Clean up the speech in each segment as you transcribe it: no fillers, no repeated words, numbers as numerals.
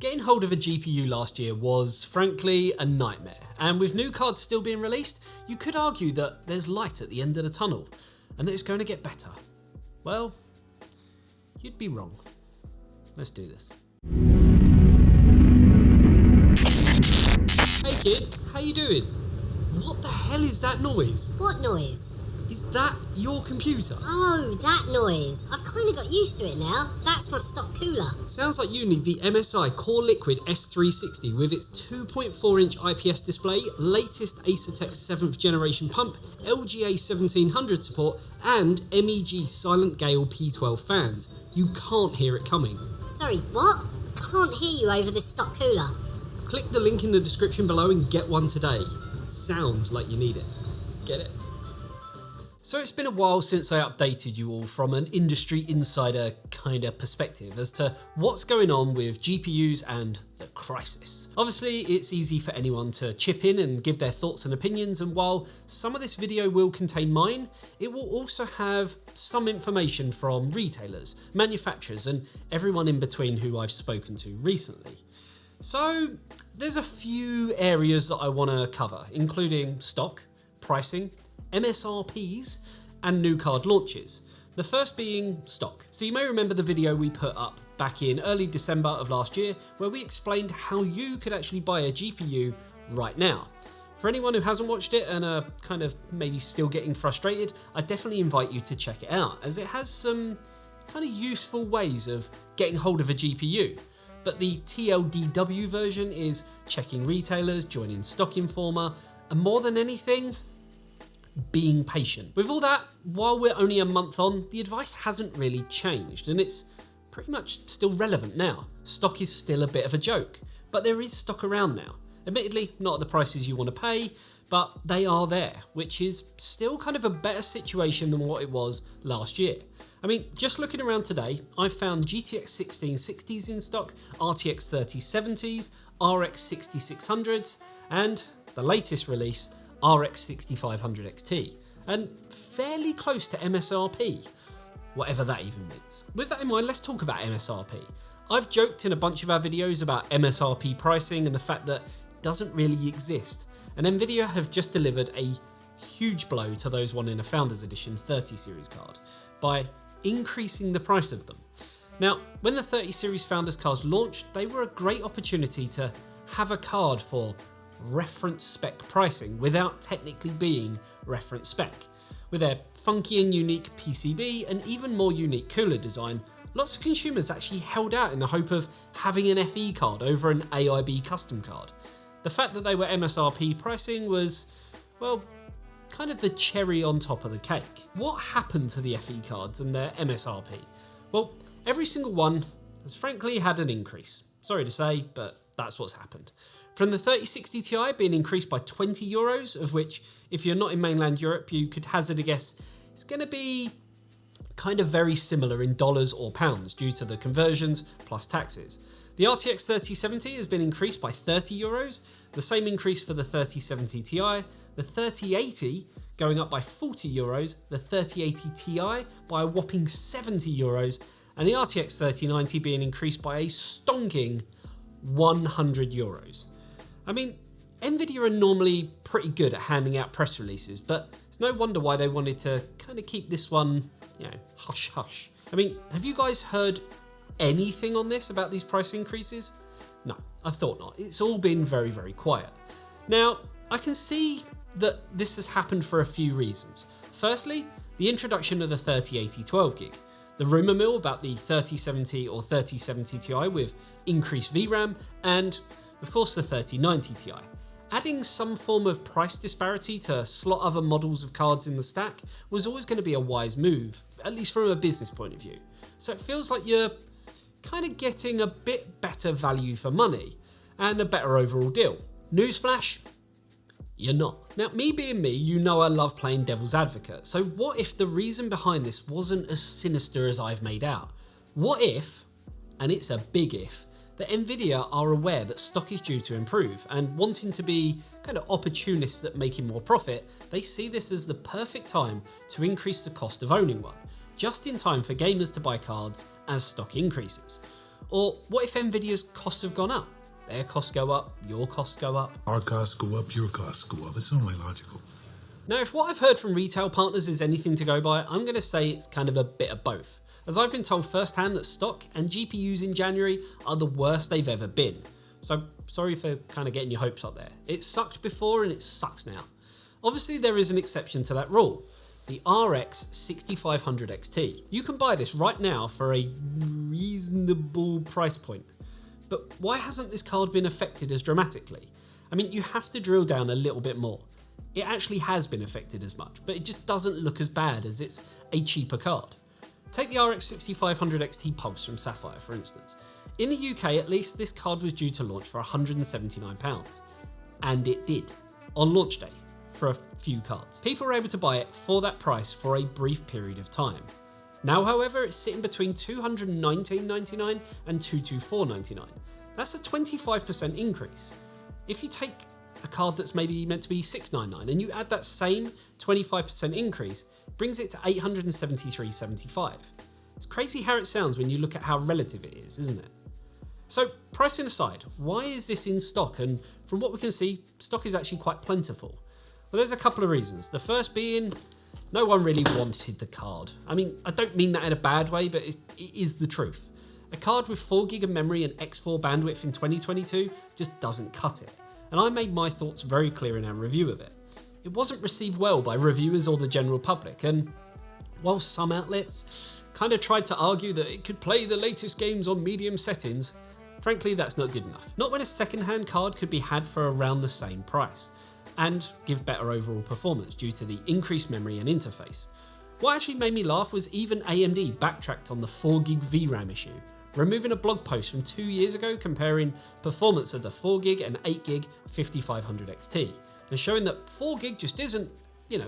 Getting hold of a GPU last year was, frankly, a nightmare, and with new cards still being released, you could argue that there's light at the end of the tunnel, and that it's going to get better. Well, you'd be wrong. Let's do this. Hey kid, how you doing? What the hell is that noise? What noise? Is that your computer? Oh, that noise. I've kind of got used to it now. That's my stock cooler. Sounds like you need the MSI Core Liquid S360 with its 2.4-inch IPS display, latest eTeknix 7th generation pump, LGA 1700 support, and MEG Silent Gale P12 fans. You can't hear it coming. Sorry, what? Can't hear you over this stock cooler. Click the link in the description below and get one today. Sounds like you need it. Get it? So it's been a while since I updated you all from an industry insider kind of perspective as to what's going on with GPUs and the crisis. Obviously, it's easy for anyone to chip in and give their thoughts and opinions, and while some of this video will contain mine, it will also have some information from retailers, manufacturers, and everyone in between who I've spoken to recently. So there's a few areas that I want to cover, including stock, pricing, MSRPs, and new card launches. The first being stock. So you may remember the video we put up back in early December of last year where we explained how you could actually buy a GPU right now. For anyone who hasn't watched it and are kind of maybe still getting frustrated, I definitely invite you to check it out as it has some kind of useful ways of getting hold of a GPU. But the TLDW version is checking retailers, joining Stock Informer, and more than anything, being patient. With all that, while we're only a month on, the advice hasn't really changed and it's pretty much still relevant now. Stock is still a bit of a joke, but there is stock around now. Admittedly, not at the prices you want to pay, but they are there, which is still kind of a better situation than what it was last year. I mean, just looking around today, I've found GTX 1660s in stock, RTX 3070s, RX 6600s, and the latest release, RX 6500 XT, and fairly close to MSRP, whatever that even means. With that in mind, let's talk about MSRP. I've joked in a bunch of our videos about MSRP pricing and the fact that it doesn't really exist, and Nvidia have just delivered a huge blow to those wanting a Founders Edition 30 series card by increasing the price of them. Now, when the 30 series Founders cards launched, they were a great opportunity to have a card for reference spec pricing without technically being reference spec. With their funky and unique PCB and even more unique cooler design, lots of consumers actually held out in the hope of having an FE card over an AIB custom card. The fact that they were MSRP pricing was, well, kind of the cherry on top of the cake. What happened to the FE cards and their MSRP? Well, every single one has frankly had an increase. Sorry to say, but that's what's happened. From the 3060 Ti being increased by €20, of which, if you're not in mainland Europe, you could hazard a guess, it's going to be kind of very similar in dollars or pounds due to the conversions plus taxes. The RTX 3070 has been increased by €30, the same increase for the 3070 Ti, the 3080 going up by €40, the 3080 Ti by a whopping €70, and the RTX 3090 being increased by a stonking €100. I mean, Nvidia are normally pretty good at handing out press releases, but it's no wonder why they wanted to kind of keep this one, hush hush. I mean, have you guys heard anything on this about these price increases? No, I thought not. It's all been very, very quiet. Now, I can see that this has happened for a few reasons. Firstly, the introduction of the 3080 12GB. The rumour mill about the 3070 or 3070 Ti with increased VRAM, and of course the 3090 Ti. Adding some form of price disparity to slot other models of cards in the stack was always going to be a wise move, at least from a business point of view. So it feels like you're kind of getting a bit better value for money and a better overall deal. Newsflash, you're not. Now, me being me, you know I love playing devil's advocate. So what if the reason behind this wasn't as sinister as I've made out? What if, and it's a big if, that Nvidia are aware that stock is due to improve and wanting to be kind of opportunists at making more profit, they see this as the perfect time to increase the cost of owning one, just in time for gamers to buy cards as stock increases. Or what if Nvidia's costs have gone up? Their costs go up, your costs go up. Our costs go up, your costs go up. It's only logical. Now, if what I've heard from retail partners is anything to go by, I'm going to say it's kind of a bit of both, as I've been told firsthand that stock and GPUs in January are the worst they've ever been. So sorry for kind of getting your hopes up there. It sucked before and it sucks now. Obviously there is an exception to that rule, the RX 6500 XT. You can buy this right now for a reasonable price point. But why hasn't this card been affected as dramatically? I mean, you have to drill down a little bit more. It actually has been affected as much, but it just doesn't look as bad as it's a cheaper card. Take the RX 6500 XT Pulse from Sapphire, for instance. In the UK at least, this card was due to launch for £179. And it did, on launch day, for a few cards. People were able to buy it for that price for a brief period of time. Now, however, it's sitting between $219.99 and $224.99. That's a 25% increase. If you take a card that's maybe meant to be $699 and you add that same 25% increase, it brings it to $873.75. It's crazy how it sounds when you look at how relative it is, isn't it? So pricing aside, why is this in stock? And from what we can see, stock is actually quite plentiful. Well, there's a couple of reasons. The first being, no one really wanted the card. I mean, I don't mean that in a bad way, but it is the truth. A card with 4GB of memory and X4 bandwidth in 2022 just doesn't cut it. And I made my thoughts very clear in our review of it. It wasn't received well by reviewers or the general public, and while some outlets kind of tried to argue that it could play the latest games on medium settings, frankly that's not good enough. Not when a second-hand card could be had for around the same price, and give better overall performance due to the increased memory and interface. What actually made me laugh was even AMD backtracked on the 4GB VRAM issue, removing a blog post from 2 years ago comparing performance of the 4GB and 8GB 5500 XT, and showing that 4GB just isn't,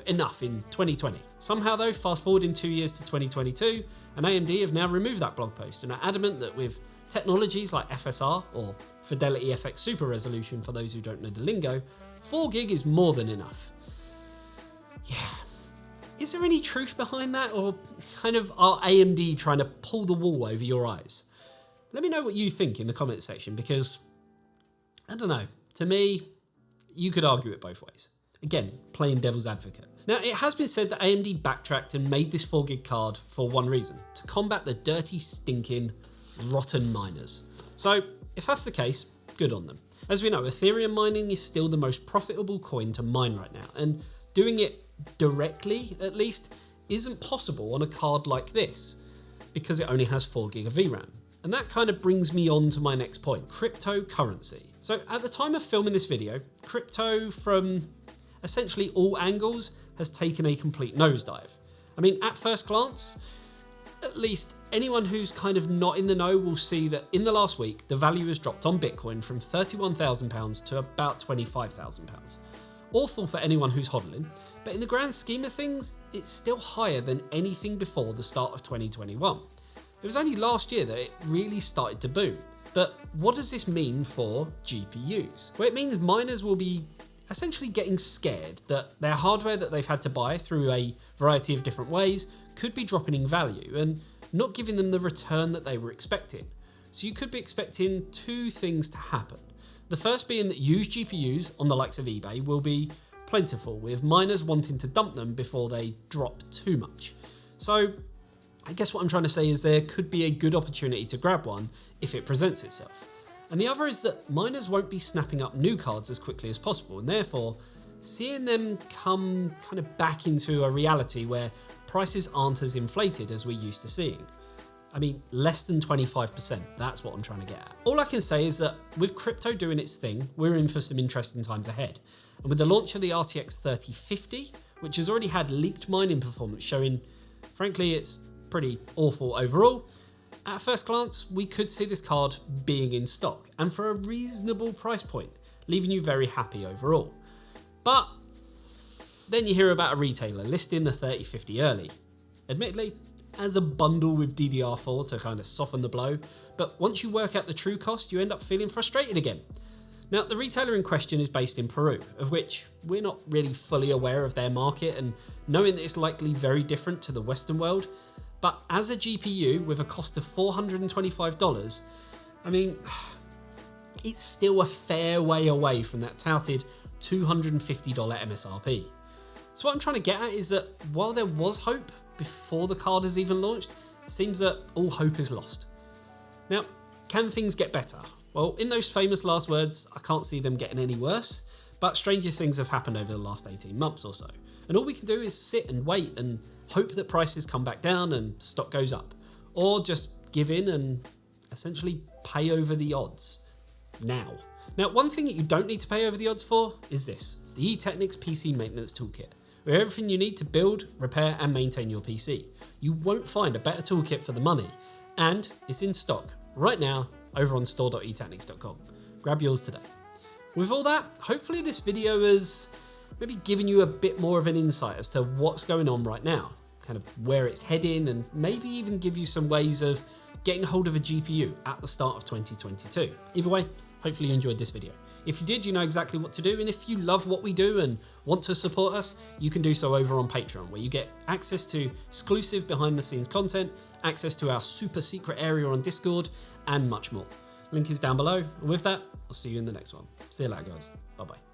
enough in 2020. Somehow though, fast forwarding 2 years to 2022, and AMD have now removed that blog post and are adamant that with technologies like FSR, or Fidelity FX Super Resolution for those who don't know the lingo, 4GB is more than enough. Yeah. Is there any truth behind that, or kind of are AMD trying to pull the wool over your eyes? Let me know what you think in the comment section, because, I don't know, to me, you could argue it both ways. Again, playing devil's advocate. Now, it has been said that AMD backtracked and made this 4GB card for one reason, to combat the dirty, stinking, rotten miners. So, if that's the case, good on them. As we know, Ethereum mining is still the most profitable coin to mine right now, and doing it directly, at least, isn't possible on a card like this, because it only has 4GB of VRAM. And that kind of brings me on to my next point, cryptocurrency. So at the time of filming this video, crypto from essentially all angles has taken a complete nosedive. I mean, at first glance, at least anyone who's kind of not in the know will see that in the last week, the value has dropped on Bitcoin from £31,000 to about £25,000. Awful for anyone who's hodling, but in the grand scheme of things, it's still higher than anything before the start of 2021. It was only last year that it really started to boom. But what does this mean for GPUs? Well, it means miners will be essentially getting scared that their hardware that they've had to buy through a variety of different ways could be dropping in value and not giving them the return that they were expecting. So you could be expecting two things to happen. The first being that used GPUs on the likes of eBay will be plentiful, with miners wanting to dump them before they drop too much. So I guess what I'm trying to say is there could be a good opportunity to grab one if it presents itself. And the other is that miners won't be snapping up new cards as quickly as possible, and therefore seeing them come kind of back into a reality where prices aren't as inflated as we're used to seeing. I mean, less than 25%, that's what I'm trying to get at. All I can say is that with crypto doing its thing, we're in for some interesting times ahead. And with the launch of the RTX 3050, which has already had leaked mining performance showing, frankly, it's pretty awful overall, at first glance, we could see this card being in stock, and for a reasonable price point, leaving you very happy overall. But then you hear about a retailer listing the 3050 early. Admittedly, as a bundle with DDR4 to kind of soften the blow, but once you work out the true cost, you end up feeling frustrated again. Now, the retailer in question is based in Peru, of which we're not really fully aware of their market, and knowing that it's likely very different to the Western world, but as a GPU with a cost of $425, I mean, it's still a fair way away from that touted $250 MSRP. So what I'm trying to get at is that while there was hope before the card is even launched, it seems that all hope is lost. Now, can things get better? Well, in those famous last words, I can't see them getting any worse, but stranger things have happened over the last 18 months or so. And all we can do is sit and wait and hope that prices come back down and stock goes up, or just give in and essentially pay over the odds now. Now, one thing that you don't need to pay over the odds for is this, the eTeknix PC Maintenance Toolkit, with everything you need to build, repair and maintain your PC. You won't find a better toolkit for the money, and it's in stock right now over on store.eteknix.com. Grab yours today. With all that, hopefully this video has maybe given you a bit more of an insight as to what's going on right now, kind of where it's heading, and maybe even give you some ways of getting hold of a GPU at the start of 2022. Either way, hopefully you enjoyed this video. If you did, you know exactly what to do, and if you love what we do and want to support us, you can do so over on Patreon, where you get access to exclusive behind the scenes content, access to our super secret area on Discord, and much more. Link is down below, and with that, I'll see you in the next one. See you later, guys. Bye-bye.